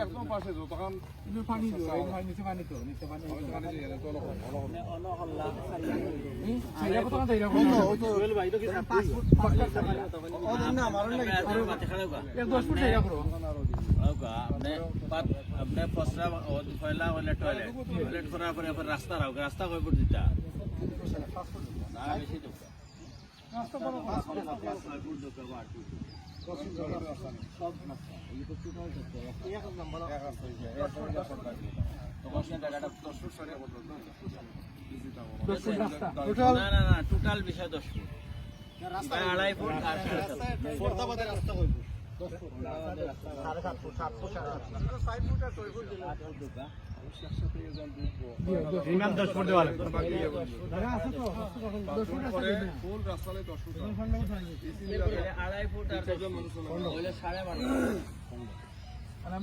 একদম পাশে তখন পানি নিচে পানি তো নিচে পানি রাস্তা রাস্তা কয় ফুট দিতা টোটাল বিষয় 10 ফুট আড়াই ফুট আর রাস্তা কয় ফুট 10 ফুট দেওয়া ফুল রাস্তায় 10 ফুট আড়াই ফুট আর 12.5